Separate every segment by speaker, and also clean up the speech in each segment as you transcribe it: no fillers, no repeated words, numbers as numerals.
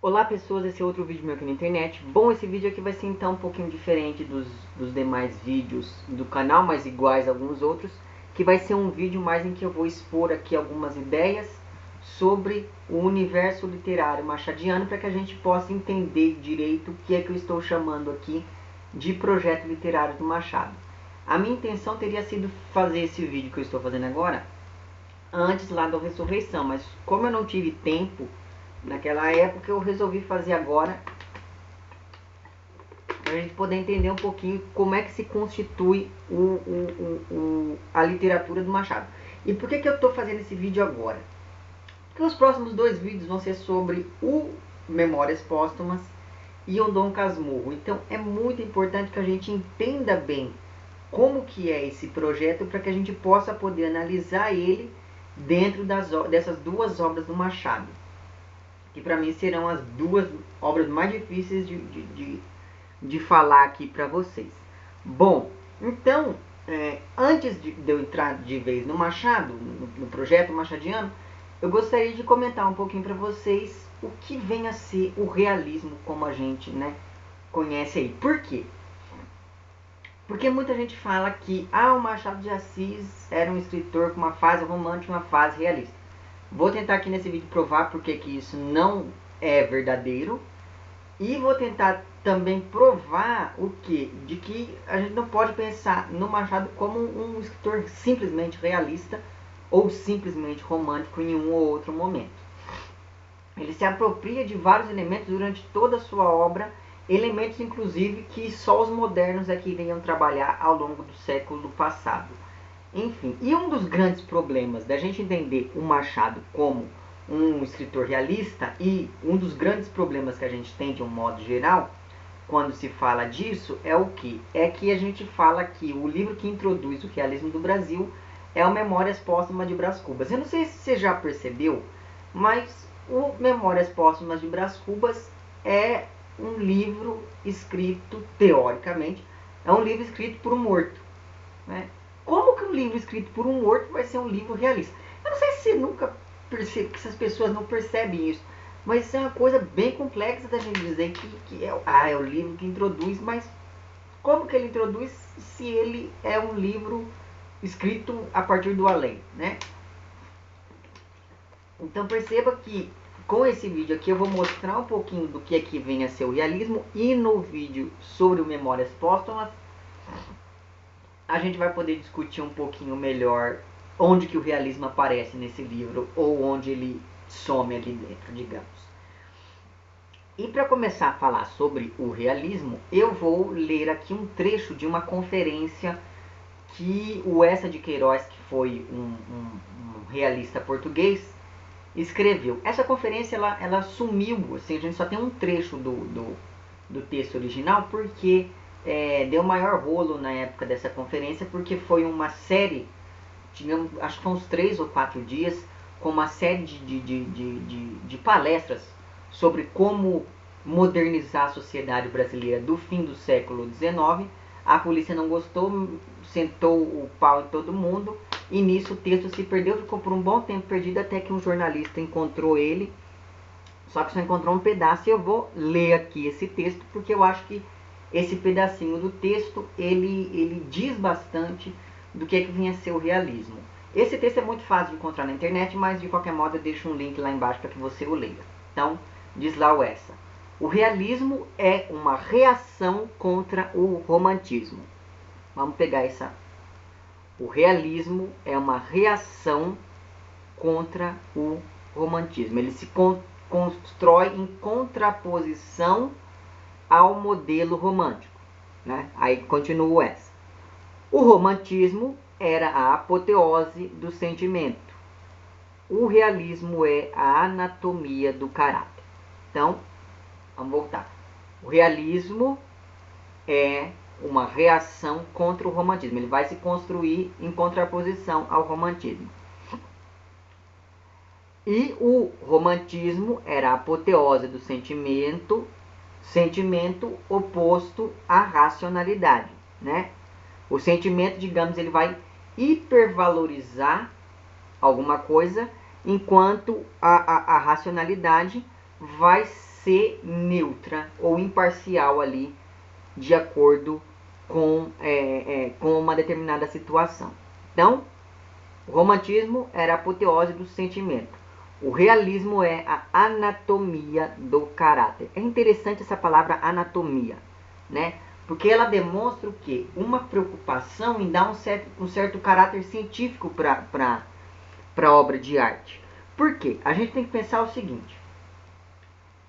Speaker 1: Olá pessoas, esse é outro vídeo meu aqui na internet. Bom, esse vídeo aqui vai ser então um pouquinho diferente dos demais vídeos do canal, mas iguais a alguns outros, que vai ser um vídeo mais em que eu vou expor aqui algumas ideias sobre o universo literário machadiano, para que a gente possa entender direito o que é que eu estou chamando aqui de projeto literário do Machado. A minha intenção teria sido fazer esse vídeo que eu estou fazendo agora antes lá da ressurreição, mas como eu não tive tempo naquela época, eu resolvi fazer agora para a gente poder entender um pouquinho como é que se constitui a literatura do Machado. E por que eu estou fazendo esse vídeo agora? Porque os próximos dois vídeos vão ser sobre o Memórias Póstumas e o Dom Casmurro. Então é muito importante que a gente entenda bem como que é esse projeto, para que a gente possa poder analisar ele dentro dessas duas obras do Machado, que para mim serão as duas obras mais difíceis de falar aqui para vocês. Bom, então, antes de eu entrar de vez no Machado, no projeto machadiano, eu gostaria de comentar um pouquinho para vocês o que vem a ser o realismo como a gente conhece aí. Por quê? Porque muita gente fala que o Machado de Assis era um escritor com uma fase romântica e uma fase realista. Vou tentar aqui nesse vídeo provar porque que isso não é verdadeiro. E vou tentar também provar o que? De que a gente não pode pensar no Machado como um escritor simplesmente realista ou simplesmente romântico em um ou outro momento. Ele se apropria de vários elementos durante toda a sua obra, elementos inclusive que só os modernos é que iriam trabalhar ao longo do século passado. Enfim, e um dos grandes problemas da gente entender o Machado como um escritor realista, e um dos grandes problemas que a gente tem de um modo geral, quando se fala disso, é o que? É que a gente fala que o livro que introduz o realismo do Brasil é o Memórias Póstumas de Brás Cubas. Eu não sei se você já percebeu, mas o Memórias Póstumas de Brás Cubas é um livro escrito, teoricamente, é um livro escrito por um morto, né? Como que um livro escrito por um morto vai ser um livro realista? Eu não sei se você nunca percebe, que essas pessoas não percebem isso, mas isso é uma coisa bem complexa da gente dizer que é o livro que introduz, mas como que ele introduz se ele é um livro escrito a partir do além, né? Então perceba que com esse vídeo aqui eu vou mostrar um pouquinho do que é que vem a ser o realismo, e no vídeo sobre o Memórias Póstumas a gente vai poder discutir um pouquinho melhor onde que o realismo aparece nesse livro, ou onde ele some ali dentro, digamos. E para começar a falar sobre o realismo, eu vou ler aqui um trecho de uma conferência que o Eça de Queiroz, que foi um realista português, escreveu. Essa conferência ela sumiu, assim, a gente só tem um trecho do texto original, porque deu maior rolo na época dessa conferência, porque foi uma série, tivemos, acho que foi uns 3 ou 4 dias, com uma série de palestras sobre como modernizar a sociedade brasileira do fim do século XIX. A polícia não gostou, sentou o pau em todo mundo, e nisso o texto se perdeu, ficou por um bom tempo perdido, até que um jornalista encontrou ele, só que só encontrou um pedaço, e eu vou ler aqui esse texto, porque eu acho que esse pedacinho do texto, ele diz bastante do que vinha a ser o realismo. Esse texto é muito fácil de encontrar na internet, mas de qualquer modo eu deixo um link lá embaixo para que você o leia. Então, diz lá o Eça: o realismo é uma reação contra o romantismo. Vamos pegar essa. O realismo é uma reação contra o romantismo. Ele se constrói em contraposição ao modelo romântico, né? Aí continua essa. O romantismo era a apoteose do sentimento. O realismo é a anatomia do caráter. Então, vamos voltar. O realismo é uma reação contra o romantismo. Ele vai se construir em contraposição ao romantismo. E o romantismo era a apoteose do sentimento, sentimento oposto à racionalidade, né? O sentimento, digamos, ele vai hipervalorizar alguma coisa, enquanto a racionalidade vai ser neutra ou imparcial ali, de acordo com uma determinada situação. Então, o romantismo era a apoteose do sentimento. O realismo é a anatomia do caráter. É interessante essa palavra anatomia, né? Porque ela demonstra o quê? Uma preocupação em dar um certo caráter científico para a obra de arte. Por quê? A gente tem que pensar o seguinte.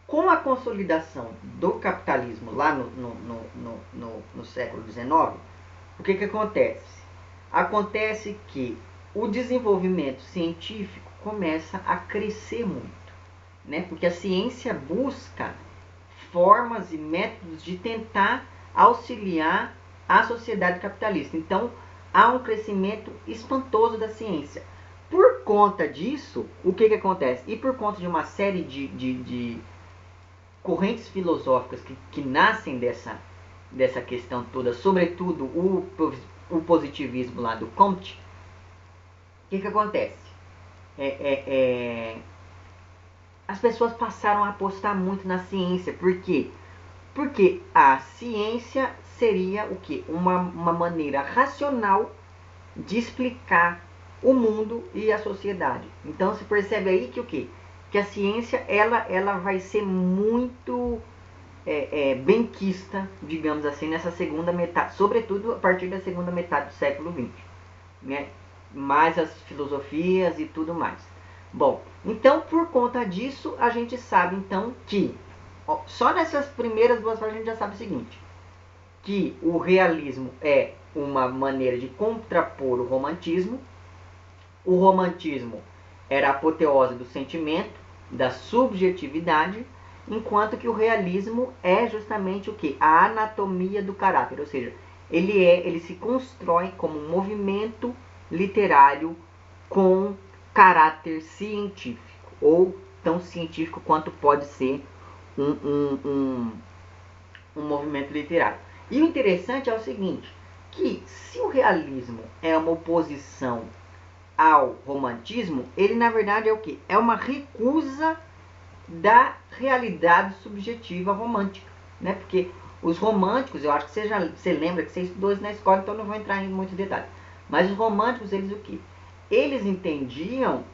Speaker 1: Com a consolidação do capitalismo lá no século XIX, o que acontece? Acontece que o desenvolvimento científico começa a crescer muito, né? Porque a ciência busca formas e métodos de tentar auxiliar a sociedade capitalista. Então, há um crescimento espantoso da ciência. Por conta disso, o que acontece? E por conta de uma série de correntes filosóficas que nascem dessa questão toda, sobretudo o positivismo lá do Comte, o que acontece? As pessoas passaram a apostar muito na ciência. Por quê? Porque a ciência seria o quê? Uma maneira racional de explicar o mundo e a sociedade. Então se percebe aí que o quê? Que a ciência ela vai ser muito benquista, digamos assim, nessa segunda metade, sobretudo a partir da segunda metade do século XX, né? Mais as filosofias e tudo mais. Bom, então por conta disso a gente sabe então que só nessas primeiras duas frases a gente já sabe o seguinte, que o realismo é uma maneira de contrapor o romantismo. O romantismo era a apoteose do sentimento, da subjetividade, enquanto que o realismo é justamente o que? A anatomia do caráter, ou seja, ele se constrói como um movimento literário com caráter científico, ou tão científico quanto pode ser um movimento literário. E o interessante é o seguinte, que se o realismo é uma oposição ao romantismo, ele na verdade é o quê? É uma recusa da realidade subjetiva romântica, né? Porque os românticos, eu acho que você lembra que você estudou isso na escola, então não vou entrar em muito detalhe. Mas os românticos, eles o quê? Eles entendiam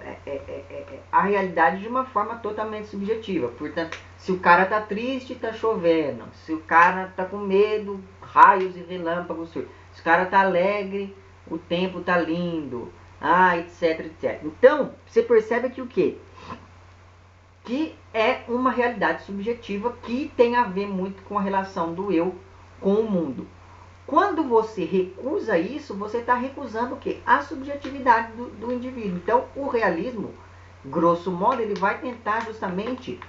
Speaker 1: a realidade de uma forma totalmente subjetiva. Portanto, se o cara tá triste, tá chovendo. Se o cara tá com medo, raios e relâmpagos. Se o cara tá alegre, o tempo tá lindo. Etc, etc. Então, você percebe que o quê? Que é uma realidade subjetiva que tem a ver muito com a relação do eu com o mundo. Quando você recusa isso, você está recusando o quê? A subjetividade do indivíduo. Então, o realismo, grosso modo, ele vai tentar justamente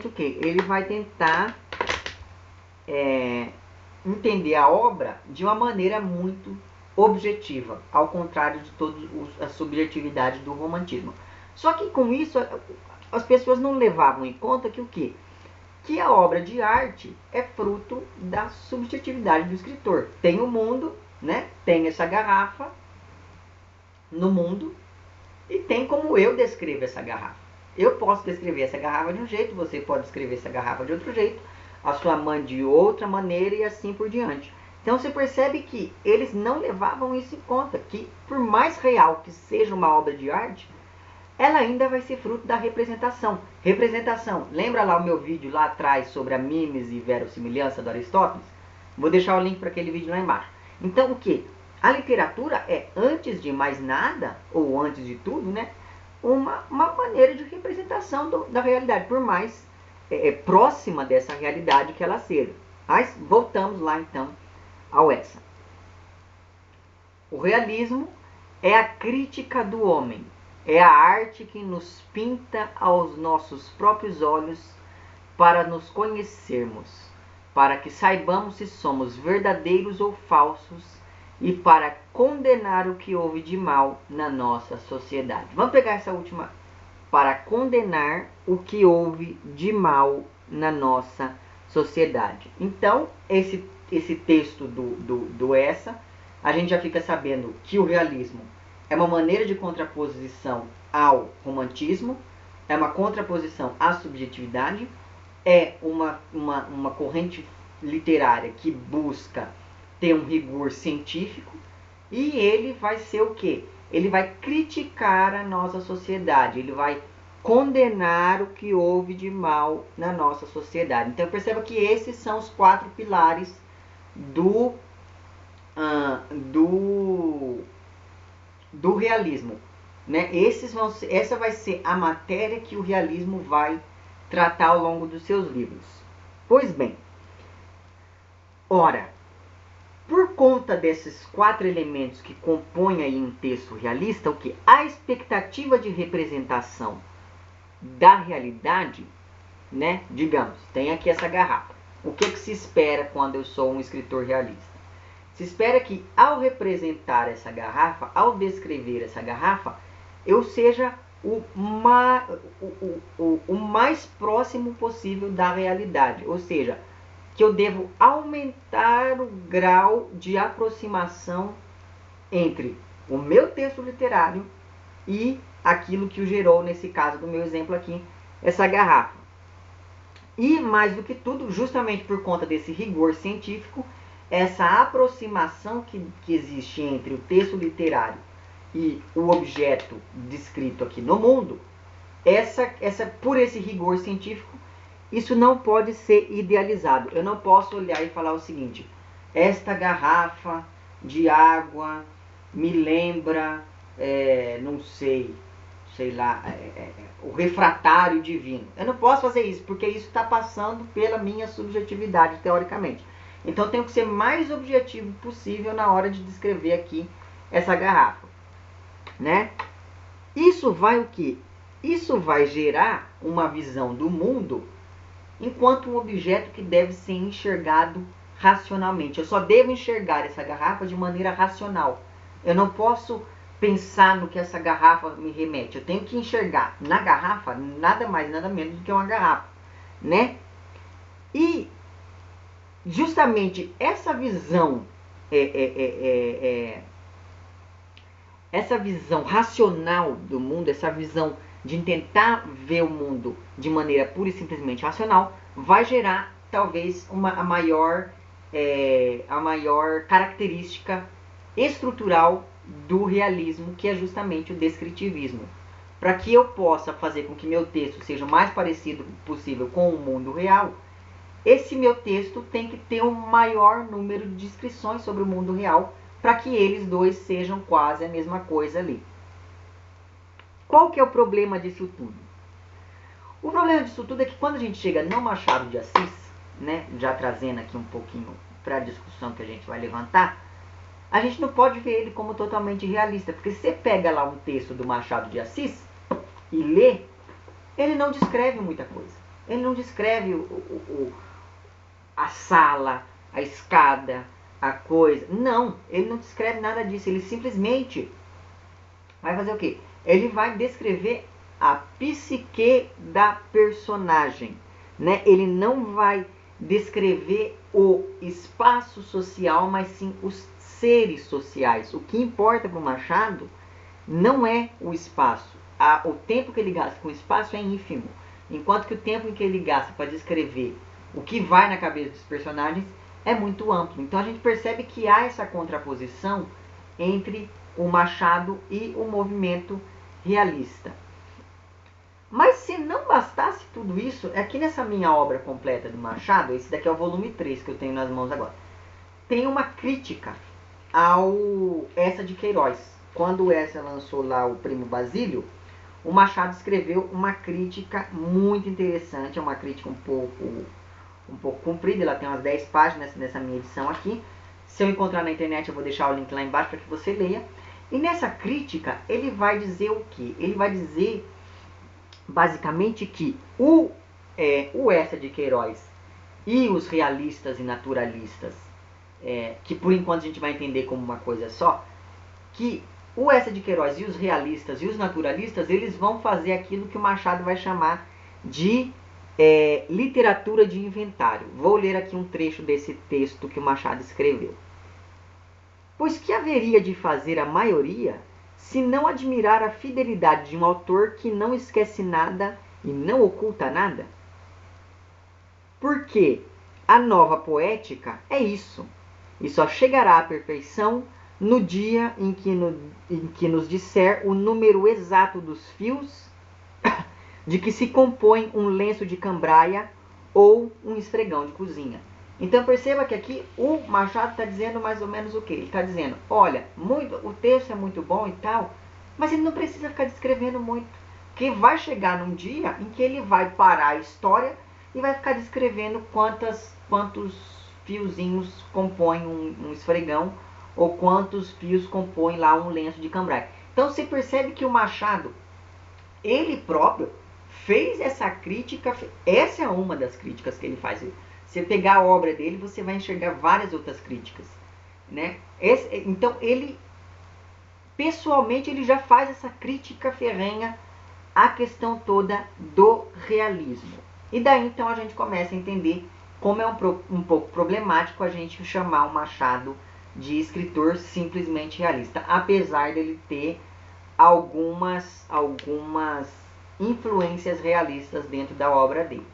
Speaker 1: o quê? Ele vai tentar entender a obra de uma maneira muito objetiva, ao contrário de toda a subjetividade do romantismo. Só que com isso, as pessoas não levavam em conta que o quê? Que a obra de arte é fruto da subjetividade do escritor. Tem o mundo, né? Tem essa garrafa no mundo e tem como eu descrevo essa garrafa. Eu posso descrever essa garrafa de um jeito, você pode descrever essa garrafa de outro jeito, a sua mãe de outra maneira e assim por diante. Então você percebe que eles não levavam isso em conta, que por mais real que seja uma obra de arte, ela ainda vai ser fruto da representação. Representação, lembra lá o meu vídeo lá atrás sobre a mímese e verossimilhança do Aristóteles? Vou deixar o link para aquele vídeo lá embaixo. Então o que? A literatura é, antes de mais nada, ou antes de tudo, né, uma maneira de representação da realidade, por mais próxima dessa realidade que ela seja. Mas voltamos lá então ao essa. O realismo é a crítica do homem. É a arte que nos pinta aos nossos próprios olhos para nos conhecermos, para que saibamos se somos verdadeiros ou falsos e para condenar o que houve de mal na nossa sociedade. Vamos pegar essa última. Para condenar o que houve de mal na nossa sociedade. Então, esse texto do essa, a gente já fica sabendo que o realismo é uma maneira de contraposição ao romantismo. é uma contraposição à subjetividade, é uma corrente literária que busca ter um rigor científico, e ele vai ser o quê? Ele vai criticar a nossa sociedade, ele vai condenar o que houve de mal na nossa sociedade. Então perceba que esses são os 4 pilares do realismo, né? Essa vai ser a matéria que o realismo vai tratar ao longo dos seus livros. Pois bem, ora, por conta desses 4 elementos que compõem aí um texto realista, o que? A expectativa de representação da realidade, né? Digamos, tem aqui essa garrafa. O que se espera quando eu sou um escritor realista? Se espera que ao representar essa garrafa, ao descrever essa garrafa, eu seja o mais próximo possível da realidade. Ou seja, que eu devo aumentar o grau de aproximação entre o meu texto literário e aquilo que o gerou, nesse caso do meu exemplo aqui, essa garrafa. E mais do que tudo, justamente por conta desse rigor científico, essa aproximação que existe entre o texto literário e o objeto descrito aqui no mundo, por esse rigor científico, isso não pode ser idealizado. Eu não posso olhar e falar o seguinte: esta garrafa de água me lembra, não sei lá, o refratário divino. Eu não posso fazer isso, porque isso está passando pela minha subjetividade, teoricamente. Então, eu tenho que ser mais objetivo possível na hora de descrever aqui essa garrafa, né? Isso vai o quê? Isso vai gerar uma visão do mundo enquanto um objeto que deve ser enxergado racionalmente. Eu só devo enxergar essa garrafa de maneira racional. Eu não posso pensar no que essa garrafa me remete. Eu tenho que enxergar na garrafa nada mais, nada menos do que uma garrafa, né? E justamente essa visão essa visão racional do mundo, essa visão de tentar ver o mundo de maneira pura e simplesmente racional, vai gerar talvez a maior característica estrutural do realismo, que é justamente o descritivismo. Para que eu possa fazer com que meu texto seja o mais parecido possível com o mundo real, esse meu texto tem que ter um maior número de descrições sobre o mundo real, para que eles dois sejam quase a mesma coisa ali. Qual que é o problema disso tudo? O problema disso tudo é que quando a gente chega no Machado de Assis, né, já trazendo aqui um pouquinho para a discussão que a gente vai levantar, a gente não pode ver ele como totalmente realista, porque se você pega lá um texto do Machado de Assis e lê, ele não descreve muita coisa. Ele não descreve a sala, a escada, a coisa. Não, ele não descreve nada disso. Ele simplesmente vai fazer o quê? Ele vai descrever a psique da personagem, né? Ele não vai descrever o espaço social, mas sim os seres sociais. O que importa para o Machado não é o espaço. O tempo que ele gasta com o espaço é ínfimo, enquanto que o tempo em que ele gasta para descrever o que vai na cabeça dos personagens é muito amplo. Então a gente percebe que há essa contraposição entre o Machado e o movimento realista. Mas se não bastasse tudo isso, aqui nessa minha obra completa do Machado, esse daqui é o volume 3 que eu tenho nas mãos agora, tem uma crítica ao Eça de Queiroz. Quando o Eça lançou lá o Primo Basílio, o Machado escreveu uma crítica muito interessante, é uma crítica um pouco comprida, ela tem umas 10 páginas nessa minha edição aqui. Se eu encontrar na internet, eu vou deixar o link lá embaixo para que você leia. E nessa crítica, ele vai dizer o quê? Ele vai dizer, basicamente, que o Eça de Queiroz e os realistas e naturalistas, que por enquanto a gente vai entender como uma coisa só, que o Eça de Queiroz e os realistas e os naturalistas, eles vão fazer aquilo que o Machado vai chamar de literatura de inventário. Vou ler aqui um trecho desse texto que o Machado escreveu. Pois que haveria de fazer a maioria, se não admirar a fidelidade de um autor que não esquece nada e não oculta nada? Porque a nova poética é isso, e só chegará à perfeição no dia em que nos disser o número exato dos fios de que se compõe um lenço de cambraia ou um esfregão de cozinha. Então perceba que aqui o Machado está dizendo mais ou menos o que? Ele está dizendo, olha, o texto é muito bom e tal, mas ele não precisa ficar descrevendo muito, porque vai chegar num dia em que ele vai parar a história e vai ficar descrevendo quantos fiozinhos compõem um esfregão ou quantos fios compõem lá um lenço de cambraia. Então você percebe que o Machado, ele próprio, fez essa crítica. Essa é uma das críticas que ele faz. Se você pegar a obra dele, você vai enxergar várias outras críticas, né? Então ele, pessoalmente, ele já faz essa crítica ferrenha à questão toda do realismo. E daí então a gente começa a entender como é um pouco problemático a gente chamar o Machado de escritor simplesmente realista, apesar dele ter algumas influências realistas dentro da obra dele.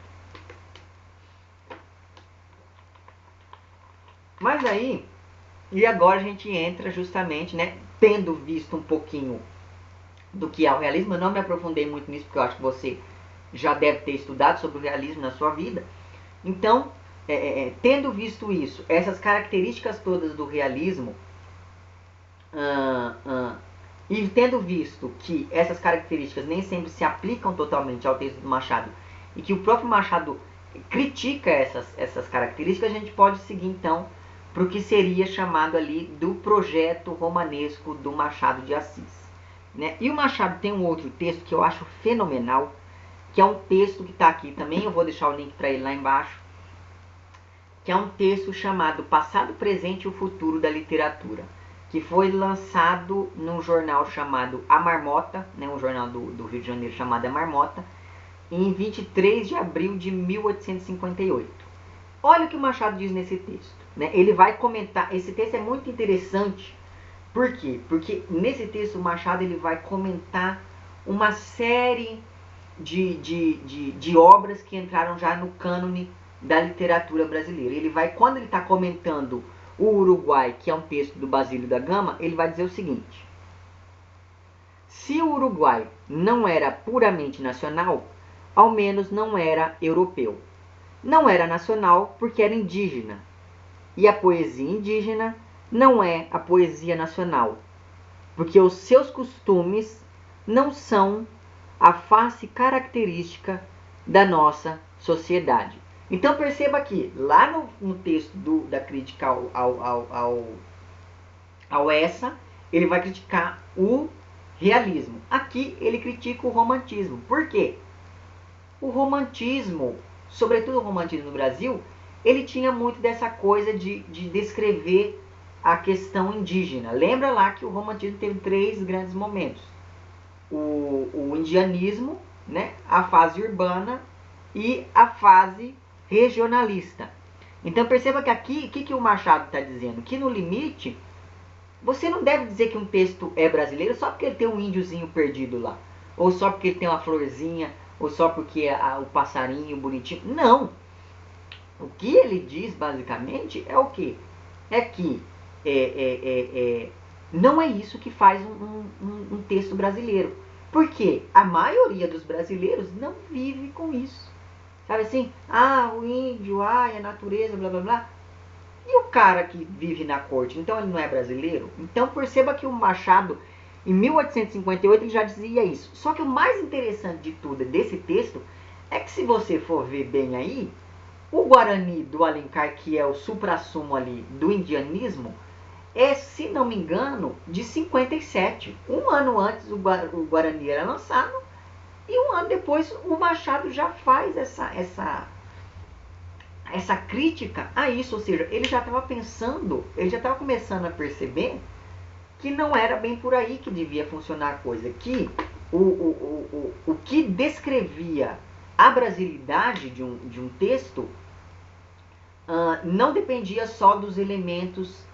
Speaker 1: Mas aí, e agora a gente entra justamente, né, tendo visto um pouquinho do que é o realismo. Eu não me aprofundei muito nisso, porque eu acho que você já deve ter estudado sobre o realismo na sua vida. Então, tendo visto isso, essas características todas do realismo, e tendo visto que essas características nem sempre se aplicam totalmente ao texto do Machado, e que o próprio Machado critica essas características, a gente pode seguir então para o que seria chamado ali do projeto romanesco do Machado de Assis, né? E o Machado tem um outro texto que eu acho fenomenal, que é um texto que está aqui também, eu vou deixar o link para ele lá embaixo, que é um texto chamado Passado, Presente e o Futuro da Literatura, que foi lançado num jornal chamado A Marmota, né, um jornal do Rio de Janeiro chamado A Marmota, em 23 de abril de 1858. Olha o que o Machado diz nesse texto, né? Ele vai comentar, esse texto é muito interessante. Por quê? Porque nesse texto o Machado ele vai comentar uma série de obras que entraram já no cânone da literatura brasileira. Ele vai, quando ele está comentando o Uruguai, que é um texto do Basílio da Gama, ele vai dizer o seguinte: se o Uruguai não era puramente nacional, ao menos não era europeu. Não era nacional porque era indígena. E a poesia indígena não é a poesia nacional, porque os seus costumes não são a face característica da nossa sociedade. Então perceba que lá no texto da crítica ao Essa, ele vai criticar o realismo. Aqui ele critica o romantismo. Por quê? O romantismo, sobretudo o romantismo no Brasil, ele tinha muito dessa coisa de descrever a questão indígena. Lembra lá que o romantismo teve 3 grandes momentos: o indianismo, né, a fase urbana e a fase regionalista. Então perceba que aqui, o que o Machado está dizendo? Que no limite, você não deve dizer que um texto é brasileiro só porque ele tem um índiozinho perdido lá, ou só porque ele tem uma florzinha, ou só porque o passarinho bonitinho. Não! O que ele diz basicamente é o quê? É que não é isso que faz um texto brasileiro. Porque a maioria dos brasileiros não vive com isso. Sabe assim? Ah, o índio, a natureza, blá blá blá. E o cara que vive na corte, então ele não é brasileiro? Então perceba que o Machado, em 1858, ele já dizia isso. Só que o mais interessante de tudo desse texto é que, se você for ver bem aí, o Guarani do Alencar, que é o suprassumo ali do indianismo, é, se não me engano, de 57. Um ano antes o Guarani era lançado, e um ano depois o Machado já faz essa crítica a isso. Ou seja, ele já estava pensando, ele já estava começando a perceber que não era bem por aí que devia funcionar a coisa. Que o que descrevia a brasilidade de um texto não dependia só dos elementos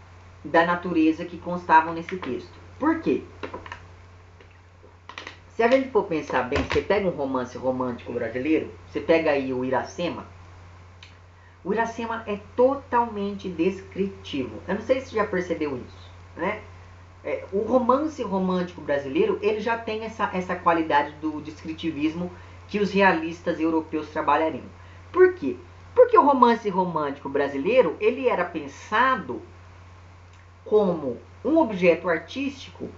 Speaker 1: da natureza que constavam nesse texto. Por quê? Se a gente for pensar bem, você pega um romance romântico brasileiro, você pega aí o Iracema é totalmente descritivo. Eu não sei se você já percebeu isso, né? O romance romântico brasileiro, ele já tem essa qualidade do descritivismo que os realistas europeus trabalhariam. Por quê? Porque o romance romântico brasileiro, ele era pensado como um objeto artístico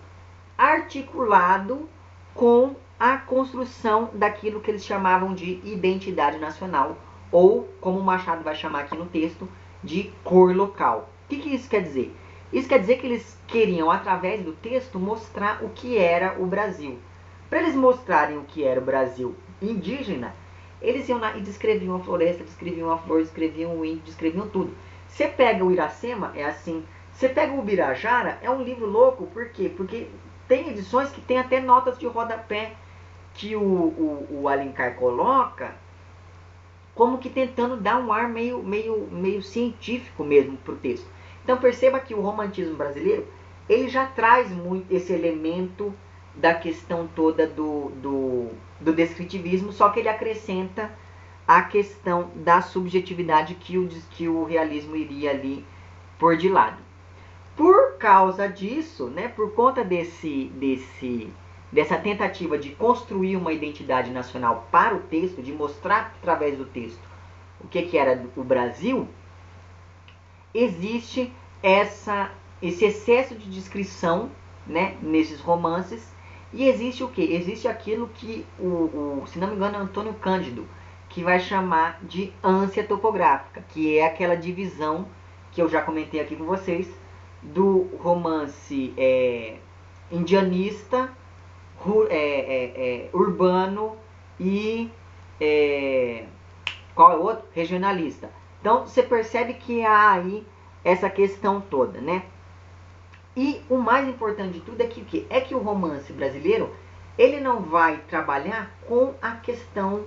Speaker 1: articulado com a construção daquilo que eles chamavam de identidade nacional, ou, como o Machado vai chamar aqui no texto, de cor local. O que isso quer dizer? Isso quer dizer que eles queriam, através do texto, mostrar o que era o Brasil. Para eles mostrarem o que era o Brasil indígena, eles iam lá e descreviam a floresta, descreviam a flor, descreviam o índio, descreviam tudo. Você pega o Iracema, é assim. Você pega o Ubirajara, é um livro louco, por quê? Porque tem edições que tem até notas de rodapé que o Alencar coloca, como que tentando dar um ar meio científico mesmo para o texto. Então perceba que o romantismo brasileiro, ele já traz muito esse elemento da questão toda do descritivismo, só que ele acrescenta a questão da subjetividade que o realismo iria ali pôr de lado. Por causa disso, né, por conta dessa tentativa de construir uma identidade nacional para o texto, de mostrar através do texto o que era o Brasil, existe esse excesso de descrição, né, nesses romances, e existe o quê? Existe aquilo que, se não me engano, é Antônio Cândido, que vai chamar de ânsia topográfica, que é aquela divisão que eu já comentei aqui com vocês, do romance indianista, urbano e qual é o outro? Regionalista. Então você percebe que há aí essa questão toda, né? E o mais importante de tudo é que o romance brasileiro, ele não vai trabalhar com a questão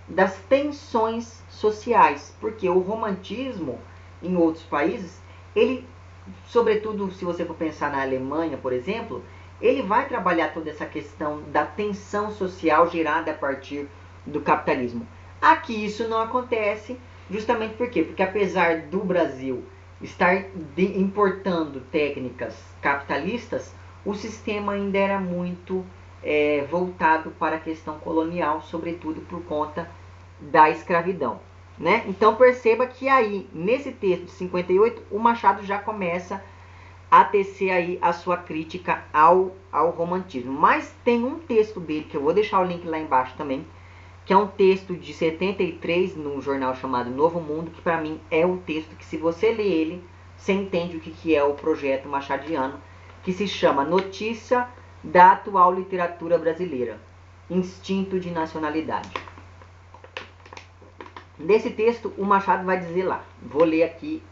Speaker 1: das tensões sociais, porque o romantismo em outros países, ele, sobretudo se você for pensar na Alemanha, por exemplo, ele vai trabalhar toda essa questão da tensão social gerada a partir do capitalismo. Aqui isso não acontece, justamente por quê? Porque apesar do Brasil estar importando técnicas capitalistas, o sistema ainda era muito voltado para a questão colonial, sobretudo por conta da escravidão, né? Então perceba que aí, nesse texto de 58, o Machado já começa a tecer aí a sua crítica ao romantismo. Mas tem um texto dele, que eu vou deixar o link lá embaixo também, que é um texto de 73, num jornal chamado Novo Mundo, que para mim é um texto que, se você lê ele, você entende o que é o projeto machadiano, que se chama Notícia da Atual Literatura Brasileira, Instinto de Nacionalidade. Nesse texto, o Machado vai dizer lá, vou ler aqui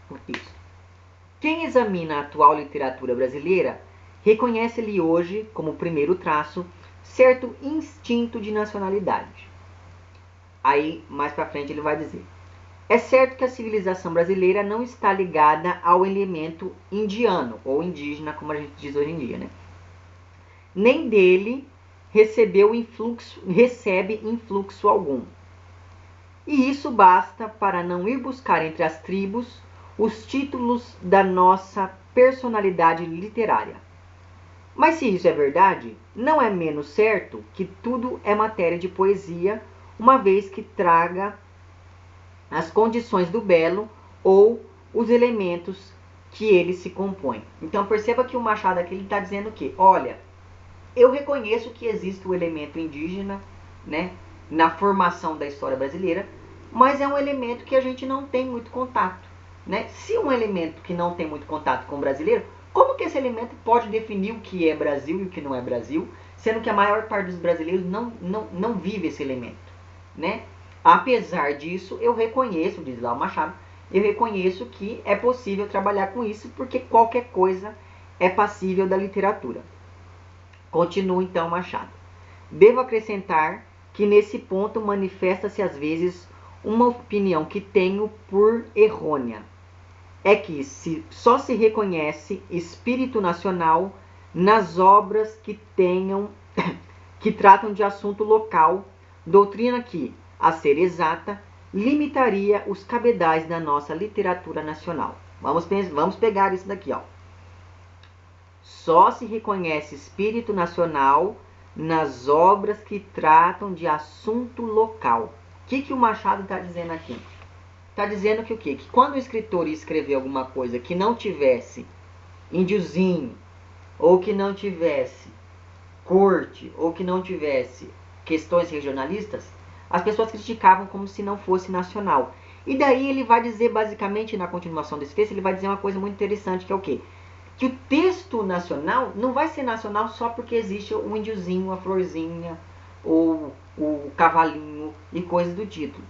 Speaker 1: o texto. Quem examina a atual literatura brasileira, reconhece-lhe hoje, como primeiro traço, certo instinto de nacionalidade. Aí, mais para frente, ele vai dizer: é certo que a civilização brasileira não está ligada ao elemento indiano, ou indígena, como a gente diz hoje em dia, né? Nem dele recebe influxo algum. E isso basta para não ir buscar entre as tribos os títulos da nossa personalidade literária. Mas se isso é verdade, não é menos certo que tudo é matéria de poesia, uma vez que traga as condições do belo ou os elementos que ele se compõe. Então perceba que o Machado aqui está dizendo que, olha, eu reconheço que existe o elemento indígena, né, na formação da história brasileira, mas é um elemento que a gente não tem muito contato, né? Se um elemento que não tem muito contato com o brasileiro, como que esse elemento pode definir o que é Brasil e o que não é Brasil, sendo que a maior parte dos brasileiros não vive esse elemento, né? Apesar disso, eu reconheço, diz lá o Machado, eu reconheço que é possível trabalhar com isso, porque qualquer coisa é passível da literatura. Continua então Machado. Devo acrescentar que nesse ponto manifesta-se às vezes uma opinião que tenho por errônea. É que só se reconhece espírito nacional nas obras que tenham que tratam de assunto local, doutrina que, a ser exata, limitaria os cabedais da nossa literatura nacional. Vamos pegar isso daqui, ó. Só se reconhece espírito nacional nas obras que tratam de assunto local. O que o Machado está dizendo aqui? Está dizendo que o quê? Que quando o escritor ia escrever alguma coisa que não tivesse índiozinho, ou que não tivesse corte, ou que não tivesse questões regionalistas, as pessoas criticavam como se não fosse nacional. E daí ele vai dizer, basicamente, na continuação desse texto, ele vai dizer uma coisa muito interessante, que é o quê? Que o texto nacional não vai ser nacional só porque existe o índiozinho, a florzinha, ou o cavalinho e coisas do tipo.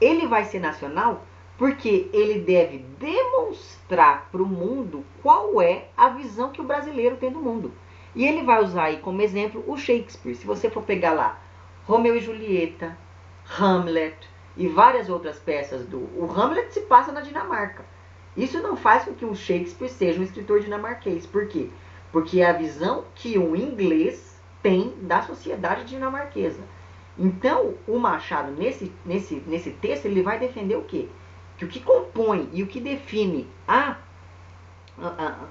Speaker 1: Ele vai ser nacional porque ele deve demonstrar para o mundo qual é a visão que o brasileiro tem do mundo. E ele vai usar aí como exemplo o Shakespeare. Se você for pegar lá Romeu e Julieta, Hamlet e várias outras peças o Hamlet se passa na Dinamarca. Isso não faz com que o Shakespeare seja um escritor dinamarquês. Por quê? Porque é a visão que o inglês tem da sociedade dinamarquesa. Então, o Machado, nesse texto, ele vai defender o quê? Que o que compõe e o que define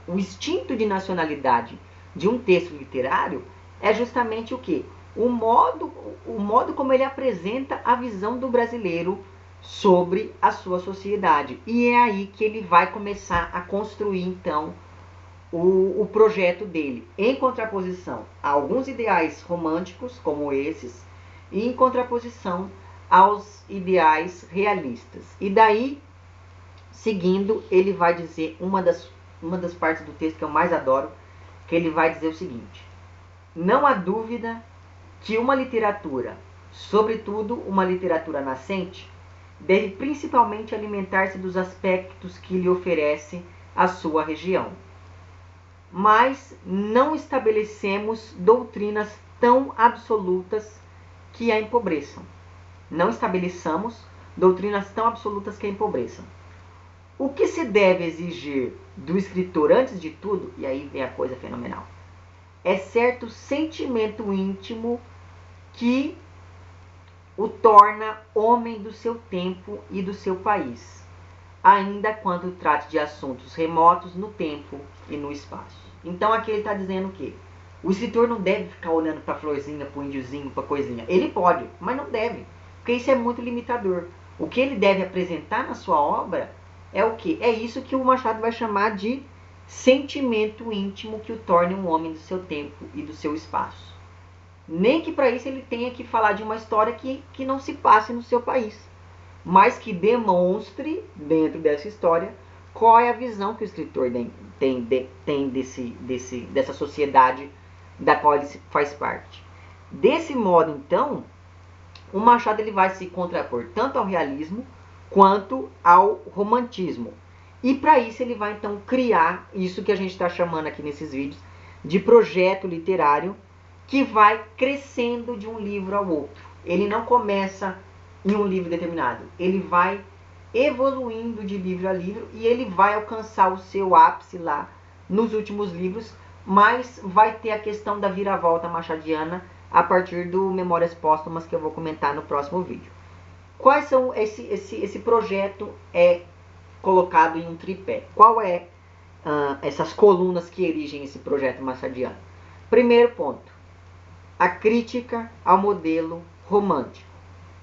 Speaker 1: o instinto de nacionalidade de um texto literário é justamente o quê? O modo como ele apresenta a visão do brasileiro sobre a sua sociedade. E é aí que ele vai começar a construir, então, o projeto dele, em contraposição a alguns ideais românticos, como esses, e em contraposição aos ideais realistas. E daí, seguindo, ele vai dizer uma das partes do texto que eu mais adoro, que ele vai dizer o seguinte: não há dúvida que uma literatura, sobretudo uma literatura nascente, deve principalmente alimentar-se dos aspectos que lhe oferece a sua região. Mas não estabelecemos doutrinas tão absolutas que a empobreçam. Não estabeleçamos doutrinas tão absolutas que a empobreçam. O que se deve exigir do escritor, antes de tudo, e aí vem a coisa fenomenal, é certo sentimento íntimo que o torna homem do seu tempo e do seu país, ainda quando trate de assuntos remotos no tempo e no espaço. Então aqui ele está dizendo o quê? O escritor não deve ficar olhando para a florzinha, para o índiozinho, para a coisinha. Ele pode, mas não deve, porque isso é muito limitador. O que ele deve apresentar na sua obra é o quê? É isso que o Machado vai chamar de sentimento íntimo que o torne um homem do seu tempo e do seu espaço. Nem que para isso ele tenha que falar de uma história que não se passe no seu país, mas que demonstre, dentro dessa história, qual é a visão que o escritor tem dessa sociedade da qual ele faz parte. Desse modo, então, o Machado ele vai se contrapor tanto ao realismo quanto ao romantismo. E para isso ele vai, então, criar isso que a gente está chamando aqui nesses vídeos de projeto literário, que vai crescendo de um livro ao outro. Ele não começa em um livro determinado. Ele vai evoluindo de livro a livro e ele vai alcançar o seu ápice lá nos últimos livros, mas vai ter a questão da viravolta machadiana a partir do Memórias Póstumas, que eu vou comentar no próximo vídeo. Quais são esse projeto é colocado em um tripé? Qual é essas colunas que erigem esse projeto machadiano? Primeiro ponto: a crítica ao modelo romântico.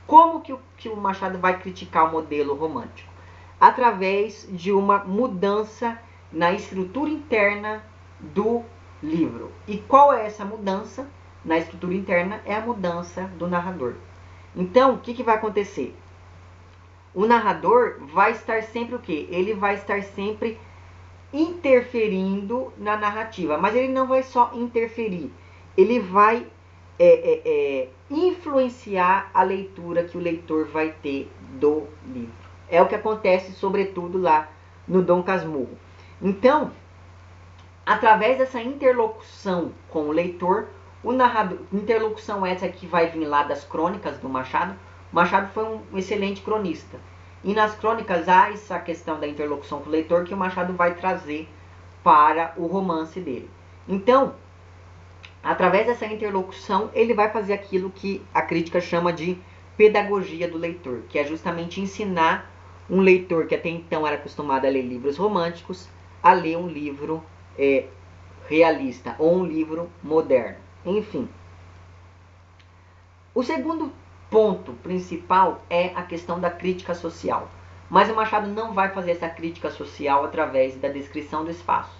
Speaker 1: Como que o Machado vai criticar o modelo romântico? Através de uma mudança na estrutura interna do livro. E qual é essa mudança na estrutura interna? É a mudança do narrador. Então, o que vai acontecer? O narrador vai estar sempre o quê? Ele vai estar sempre interferindo na narrativa. Mas ele não vai só interferir. Ele vai influenciar a leitura que o leitor vai ter do livro. É o que acontece, sobretudo, lá no Dom Casmurro. Então, através dessa interlocução com o leitor, o narrador, interlocução essa que vai vir lá das crônicas do Machado. Machado foi um excelente cronista. E nas crônicas há essa questão da interlocução com o leitor que o Machado vai trazer para o romance dele. Então, através dessa interlocução, ele vai fazer aquilo que a crítica chama de pedagogia do leitor, que é justamente ensinar um leitor que até então era acostumado a ler livros românticos, a ler um livro realista ou um livro moderno. Enfim. O segundo ponto principal é a questão da crítica social. Mas o Machado não vai fazer essa crítica social através da descrição do espaço.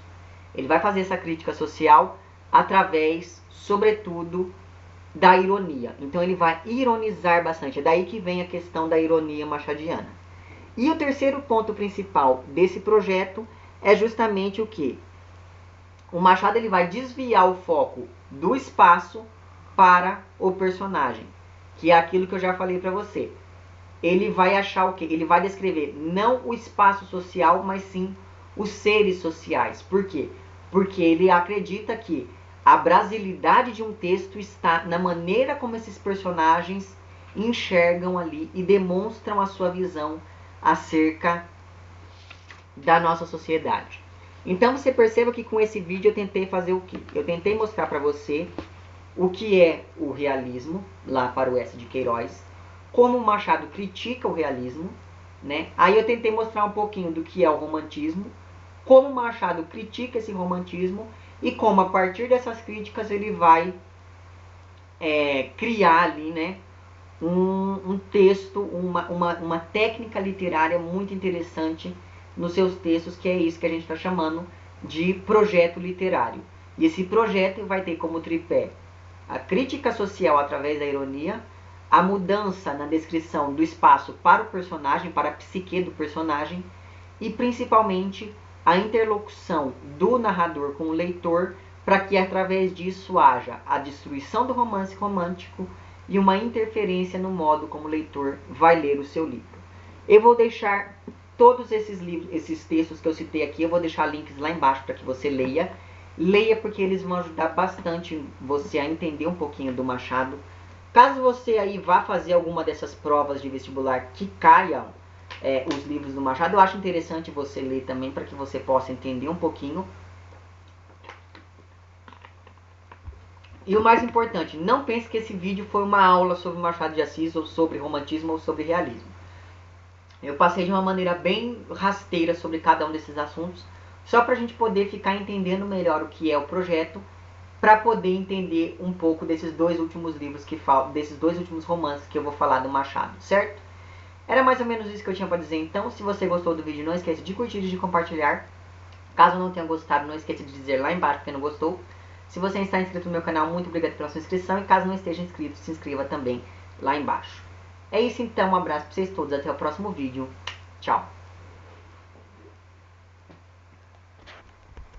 Speaker 1: Ele vai fazer essa crítica social através, sobretudo, da ironia. Então ele vai ironizar bastante. É daí que vem a questão da ironia machadiana. E o terceiro ponto principal desse projeto é justamente o que? O Machado ele vai desviar o foco do espaço para o personagem, que é aquilo que eu já falei para você. Ele vai achar o quê? Ele vai descrever não o espaço social, mas sim os seres sociais. Por quê? Porque ele acredita que a brasilidade de um texto está na maneira como esses personagens enxergam ali e demonstram a sua visão acerca da nossa sociedade. Então você perceba que com esse vídeo eu tentei fazer o quê? Eu tentei mostrar para você o que é o realismo, lá para o S. de Queiroz, como o Machado critica o realismo, né? Aí eu tentei mostrar um pouquinho do que é o romantismo, como o Machado critica esse romantismo e como a partir dessas críticas ele vai criar ali, né, um texto, uma técnica literária muito interessante nos seus textos, que é isso que a gente está chamando de projeto literário. E esse projeto vai ter como tripé a crítica social através da ironia, a mudança na descrição do espaço para o personagem, para a psique do personagem, e principalmente a interlocução do narrador com o leitor, para que através disso haja a destruição do romance romântico e uma interferência no modo como o leitor vai ler o seu livro. Eu vou deixar todos esses livros, esses textos que eu citei aqui, eu vou deixar links lá embaixo para que você leia. Leia porque eles vão ajudar bastante você a entender um pouquinho do Machado. Caso você aí vá fazer alguma dessas provas de vestibular que caiam os livros do Machado, eu acho interessante você ler também para que você possa entender um pouquinho. E o mais importante, não pense que esse vídeo foi uma aula sobre Machado de Assis, ou sobre romantismo, ou sobre realismo. Eu passei de uma maneira bem rasteira sobre cada um desses assuntos, só para a gente poder ficar entendendo melhor o que é o projeto, para poder entender um pouco desses dois últimos livros desses dois últimos romances que eu vou falar do Machado, certo? Era mais ou menos isso que eu tinha para dizer. Então, se você gostou do vídeo, não esqueça de curtir e de compartilhar. Caso não tenha gostado, não esqueça de dizer lá embaixo que não gostou. Se você está inscrito no meu canal, muito obrigado pela sua inscrição. E caso não esteja inscrito, se inscreva também lá embaixo. É isso então, um abraço para vocês todos, até o próximo vídeo. Tchau!